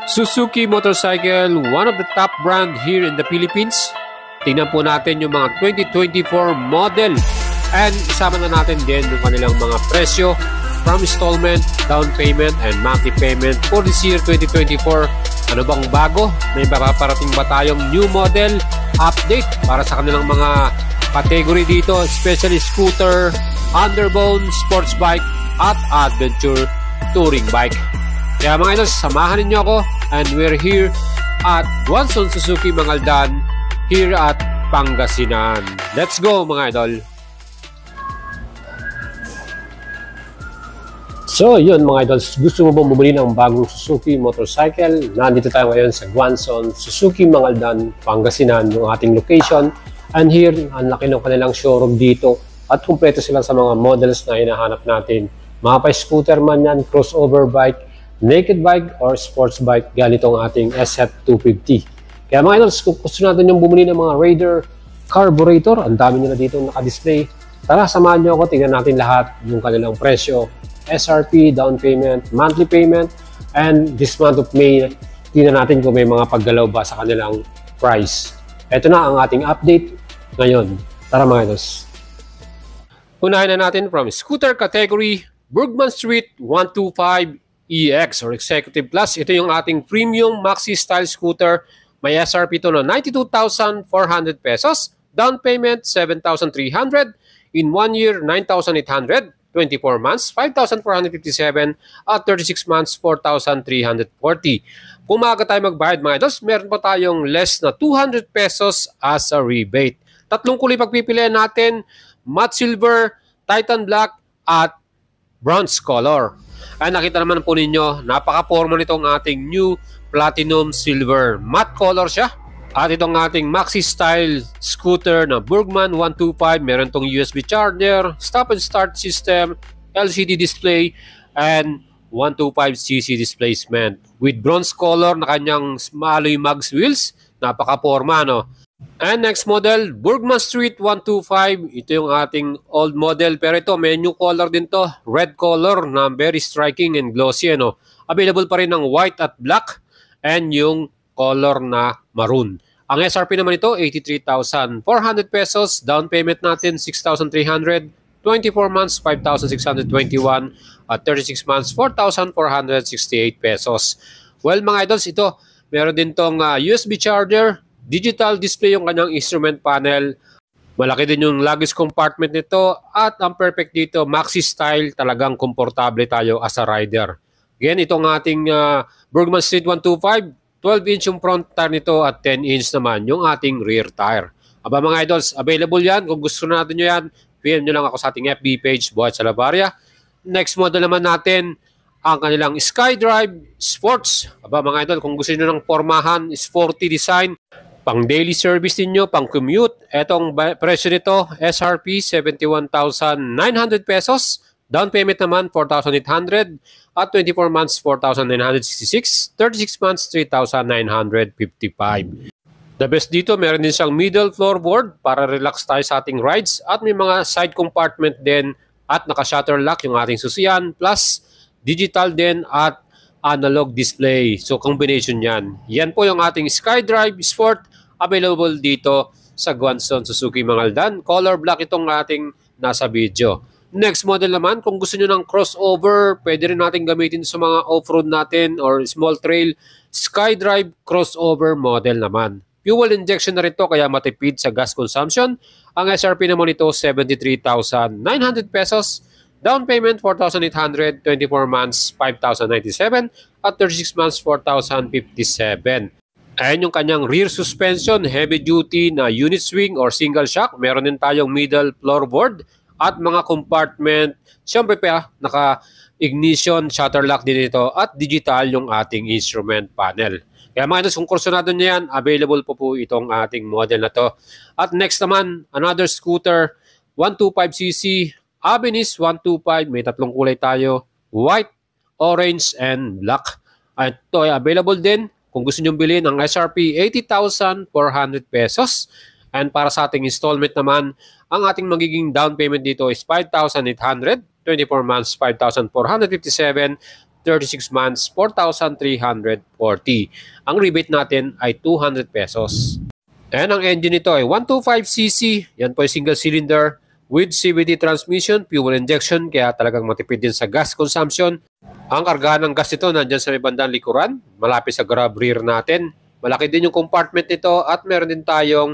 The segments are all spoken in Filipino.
Suzuki Motorcycle, one of the top brand here in the Philippines. Tingnan po natin yung mga 2024 model and isama na natin din yung kanilang mga presyo from installment, down payment, and monthly payment for this year 2024. Ano bang bago? May paparating ba tayong new model update para sa kanilang mga category dito, especially scooter, underbone, sports bike, at adventure touring bike. Kaya mga idol, samahan ninyo ako and we're here at Guanzon Suzuki Mangaldan here at Pangasinan. Let's go mga idol! So yun mga idol, gusto mo bang bumili ng bagong Suzuki motorcycle? Nandito tayo ngayon sa Guanzon Suzuki Mangaldan, Pangasinan, yung ating location. And here, ang laki ng kanilang showroom dito at kumpleto sila sa mga models na hinahanap natin. Mga pa-scooter man yan, crossover bike, naked bike, or sports bike, ganito ang ating SF250. Kaya mga idol, kung gusto natin yung bumili ng mga Raider carburetor, ang dami nila dito naka-display. Tara, samahan nyo ako, tingnan natin lahat yung kanilang presyo, SRP, down payment, monthly payment, and this month of May, tingnan natin kung may mga paggalaw ba sa kanilang price. Ito na ang ating update ngayon. Tara mga idol. Unahin na natin from scooter category, Bergman Street 125 EX or Executive Plus. Ito yung ating premium maxi style scooter. May SRP ito na 92,400 pesos. Down payment 7,300. In 1 year 9,800. 24 months 5,457. At 36 months 4,340. Kung maaga tayo magbayad mga idols, meron pa tayong less na 200 pesos as a rebate. Tatlong kulay pagpipilian natin, matte silver, titan black, at bronze color. Ay nakita naman po ninyo, napaka-formal nitong ating new platinum silver. Matte color siya. At itong ating maxi style scooter na Bergman 125, meron tong USB charger, stop and start system, LCD display, and 125cc displacement. With bronze color na kanyang alloy mags wheels, napaka-forma no. And next model, Bergman Street 125. Ito yung ating old model pero ito may new color din to. Red color na very striking and glossy. Ano? Available pa rin ng white at black and yung color na maroon. Ang SRP naman ito, 83,400 pesos. Down payment natin, 6,300. 24 months, 5,621. At 36 months, 4,468 pesos. Well mga idols, ito meron din tong USB charger. Digital display yung kanyang instrument panel. Malaki din yung luggage compartment nito. At ang perfect dito, maxi style, talagang komportable tayo as a rider. Again, itong ating Bergman Street 125, 12-inch yung front tire nito at 10-inch naman yung ating rear tire. Aba mga idols, available yan. Kung gusto natin nyo yan, PM nyo lang ako sa ating FB page, Buhat Salabaria. Next model naman natin, ang kanilang SkyDrive Sports. Aba mga idol, kung gusto nyo ng formahan, sporty design, pang daily service ninyo, pang commute, etong presyo nito, SRP 71,900 pesos. Down payment naman 4,800 at 24 months 4,966, 36 months 3,955. The best dito, meron din siyang middle floorboard para relax tayo sa ating rides at may mga side compartment din at naka-shutter lock yung ating susiyan plus digital din at analog display. So combination yan. Yan po yung ating SkyDrive Sport available dito sa Guanzon Suzuki Mangaldan. Color black itong ating nasa video. Next model naman, kung gusto nyo ng crossover, pwede rin natin gamitin sa mga off-road natin or small trail, SkyDrive crossover model naman. Fuel injection na rin to kaya matipid sa gas consumption. Ang SRP naman ito, 73,900 pesos. Down payment, 4,800, 24 months, 5,097, at 36 months, 4,057. Ayan yung kanyang rear suspension, heavy duty na unit swing or single shock. Meron din tayong middle floorboard at mga compartment. Siyempre pa, naka-ignition, shutter lock din ito at digital yung ating instrument panel. Kaya mga idols, kung kursunado nyo yan, available po itong ating model na to. At next naman, another scooter, 125cc, Abenis 125. May tatlong kulay tayo, white, orange, and black. At ito ay available din. Kung gusto nyo bilhin, ang SRP 80,400 pesos. And para sa ating installment naman, ang ating magiging down payment dito is 5,800, 24 months, 5,457, 36 months, 4,340. Ang rebate natin ay 200 pesos. And ang engine nito ay 125cc. Yan po ay single cylinder with CVT transmission, fuel injection, kaya talagang matipid din sa gas consumption. Ang kargahan ng gas nito nandyan sa may bandang likuran, malapit sa grab rear natin. Malaki din yung compartment nito at meron din tayong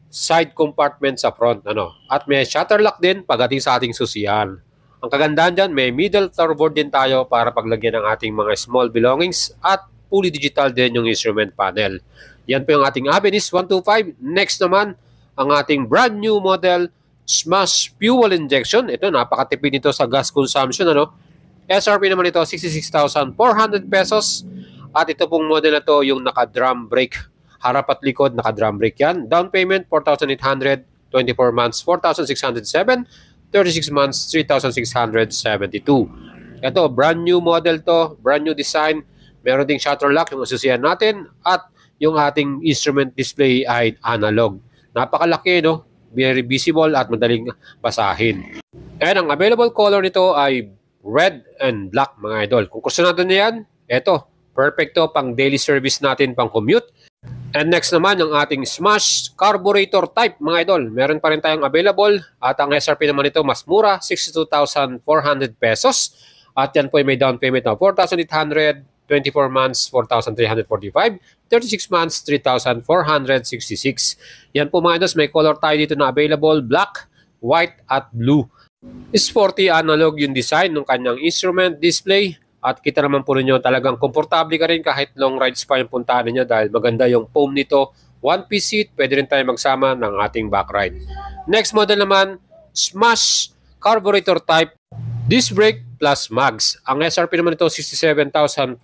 side compartment sa front. At may shutter lock din pagdating sa ating susian. Ang kagandahan dyan, may middle floorboard din tayo para paglagyan ng ating mga small belongings at fully digital din yung instrument panel. Yan po yung ating Avensis 125. Next naman, ang ating brand new model Smash Fuel Injection. Ito, napakatipid nito sa gas consumption. SRP naman ito, 66,400 pesos. At ito pong model na to, yung naka-drum brake. Harap at likod, naka-drum brake yan. Down payment, 4,800. 24 months, 4,607. 36 months, 3,672. Ito, brand new model to, brand new design. Meron ding shutter lock yung asusiyan natin at yung ating instrument display ay analog. Napakalaki, no? Very visible at madaling basahin. And ang available color nito ay red and black, mga idol. Kung gusto natin na yan, ito, perfecto pang daily service natin, pang commute. And next naman, yung ating Smash carburetor type, mga idol. Meron pa rin tayong available. At ang SRP naman ito, mas mura, 62,400 pesos. At yan po ay may down payment na 4,800, 24 months, 4,345, 36 months, 3,466. Yan po mga idol, may color tayo dito na available, black, white, at blue. Sporty analog yung design ng kanyang instrument display. At kita naman po ninyo talagang komportable ka rin kahit long rides pa yung puntahan ninyo dahil maganda yung foam nito. One-piece seat, pwede rin tayo magsama ng ating back ride. Next model naman, Smash carburetor type disc brake plus mags. Ang SRP naman ito, 67,400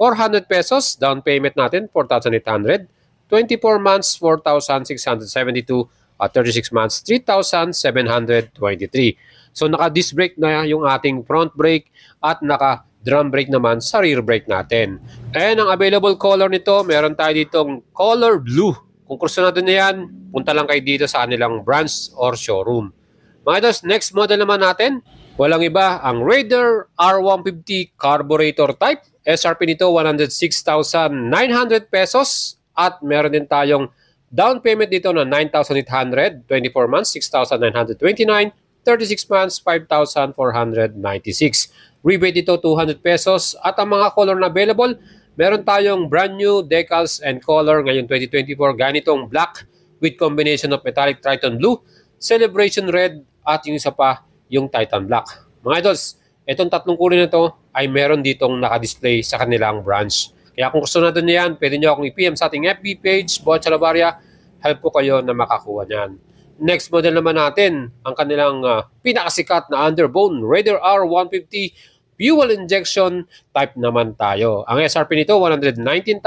pesos. Down payment natin, 4,800. 24 months, 4,672. At 36 months, 3,723. So naka-disc brake na yung ating front brake at naka-drum brake naman sa rear brake natin. And ang available color nito, meron tayo ditong color blue. Kung gusto natin na yan, punta lang kayo dito sa kanilang branch or showroom. Mga idos, next model naman natin, walang iba, ang Raider R150 carburetor type. SRP nito, 106,900 pesos. At meron din tayong down payment dito na 9,800, 24 months, 6,929, 36 months, 5,496. Rebate dito, 200 pesos. At ang mga color na available, meron tayong brand new decals and color ngayon 2024. Ganitong black with combination of metallic Triton blue, celebration red, at yung isa pa, yung Titan black. Mga idols, itong tatlong kulay na ito ay meron ditong nakadisplay sa kanilang branch. Kaya kung gusto natin yan, pwede nyo akong i-PM sa ating FB page, Boat Chalabaria. Help ko kayo na makakuha niyan. Next model naman natin, ang kanilang pinakasikat na underbone, Raider R150 fuel injection type naman tayo. Ang SRP nito, 119,900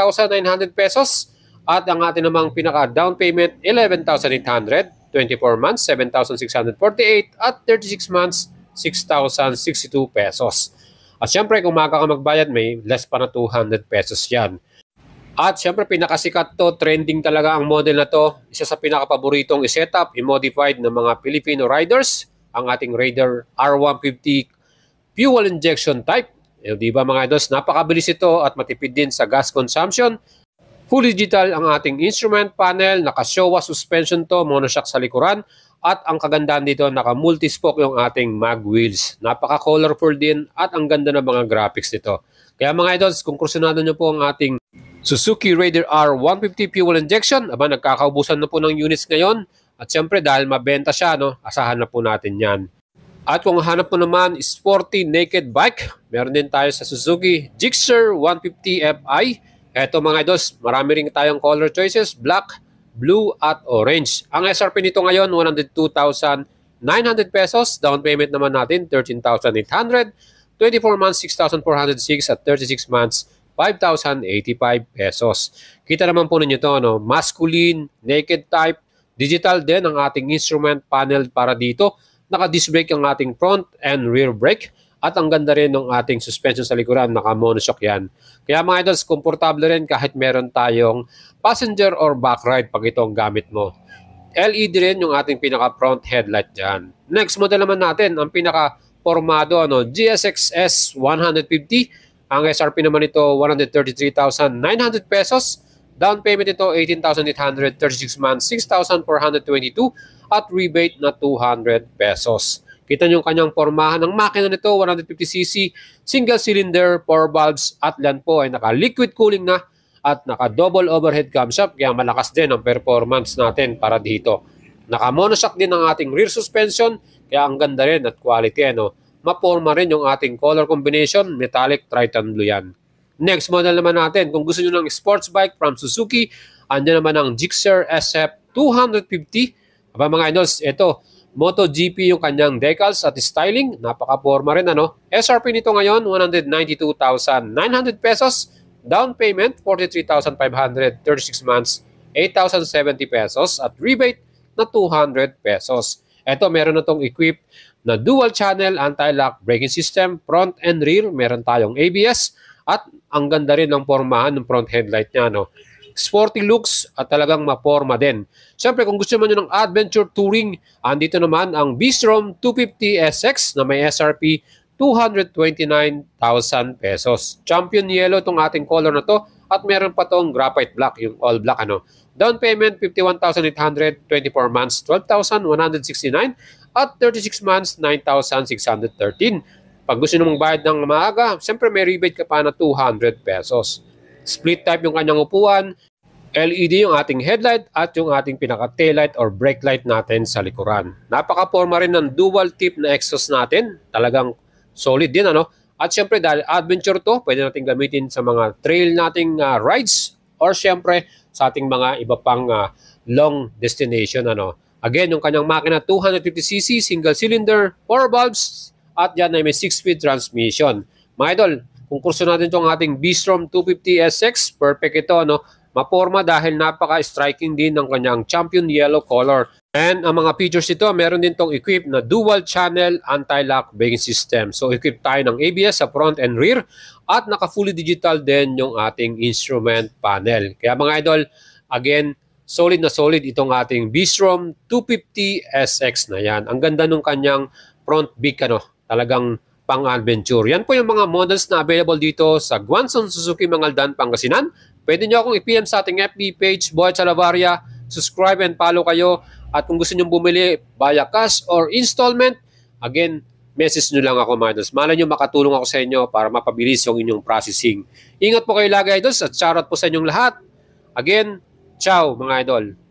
pesos. At ang atin namang pinaka-down payment, 11,800, 24 months, 7,648, at 36 months, 6,062 pesos. At syempre, kung maaga ka magbayad, may less pa na 200 pesos yan. At syempre, pinakasikat to, trending talaga ang model na to. Isa sa pinakapaboritong i-setup, i-modified ng mga Filipino riders, ang ating Raider R150 fuel injection type. Di ba mga idols, napakabilis ito at matipid din sa gas consumption. Fully digital ang ating instrument panel, naka-Showa suspension to, monoshock sa likuran, at ang kagandahan dito, naka-multispoke yung ating mag wheels. Napaka-colorful din at ang ganda ng mga graphics nito. Kaya mga idols, kung kursunado nyo po ang ating Suzuki Raider R150 fuel injection, nagkakaubusan na po ng units ngayon. At syempre dahil mabenta siya, asahan na po natin yan. At kung hanap mo naman sporty naked bike, meron din tayo sa Suzuki Gixxer 150 Fi. Eto mga idols, marami rin tayong color choices, black, blue, at orange. Ang SRP nito ngayon, 102,900 pesos. Down payment naman natin, 13,800. 24 months, 6,406 at 36 months, 5,085 pesos. Kita naman po ninyo ito, masculine, naked type, digital din ang ating instrument panel para dito. Naka-disc brake ang ating front and rear brake. At ang ganda rin ng ating suspension sa likuran, naka-monoshock yan. Kaya mga idols, komportable rin kahit meron tayong passenger or back ride pag ito ang gamit mo. LED rin yung ating pinaka-front headlight dyan. Next model naman natin, ang pinaka-formado GSX-S 150. Ang SRP naman ito, 133,900 pesos. Down payment ito, 18,800, 36 months, 6,422 at rebate na 200 pesos. Kita nyo yung kanyang pormahan ng makina nito, 150cc, single cylinder, 4 valves at yan po ay naka-liquid cooling na at naka-double overhead camshaft kaya malakas din ang performance natin para dito. Naka-monoshock din ang ating rear suspension kaya ang ganda rin at quality. Maporma rin yung ating color combination, metallic Triton Blue yan. Next model naman natin, kung gusto nyo ng sports bike from Suzuki, andyan naman ang Gixxer SF250. Aba mga idols, ito, MotoGP yung kanyang decals at styling, napaka-porma rin SRP nito ngayon, 192,900 pesos. Down payment, 43,500, 36 months, 8,070 pesos at rebate na 200 pesos. Ito, meron na itong equipped na dual channel anti-lock braking system, front and rear, meron tayong ABS at ang ganda rin ng pormahan ng front headlight niya. Sporty looks at talagang maporma din. Siyempre, kung gusto mo nyo ng adventure touring, andito naman ang Bistrom 250 SX na may SRP 229,000 pesos. Champion yellow itong ating color na to at meron pa tong graphite black, yung all black. Down payment 51,800, 24 months 12,169 at 36 months 9,613. Pag gusto nyo mong bayad ng maaga, siyempre may rebate ka pa na 200 pesos. Split type yung kanyang upuan, LED yung ating headlight at yung ating pinaka-taillight or brake light natin sa likuran. Napaka-porma rin ng dual tip na exhaust natin. Talagang solid din At syempre dahil adventure to, pwede natin gamitin sa mga trail nating rides or syempre sa ating mga iba pang long destination Again, yung kanyang makina 250cc, single cylinder, 4 valves at yan ay may 6-speed transmission. Mga idol, kung kurso natin itong ating Bistrom 250 SX, perfect ito maporma dahil napaka-striking din ng kanyang champion yellow color. And ang mga features ito, meron din tong equipped na dual channel anti-lock braking system. So equipped tayo ng ABS sa front and rear at naka-fully digital din yung ating instrument panel. Kaya mga idol, again, solid na solid itong ating Bistrom 250 SX na yan. Ang ganda nung kanyang front beak talagang pang-adventure. Yan po yung mga models na available dito sa Guanzon Suzuki Mangaldan, Pangasinan. Pwede nyo akong i-PM sa ating FB page, Boy Chalavarria. Subscribe and follow kayo. At kung gusto nyo bumili via cash or installment, again, message nyo lang ako mga idols. Malay nyo makatulong ako sa inyo para mapabilis yung inyong processing. Ingat po kayo lagi idols at shoutout po sa inyong lahat. Again, ciao mga idol.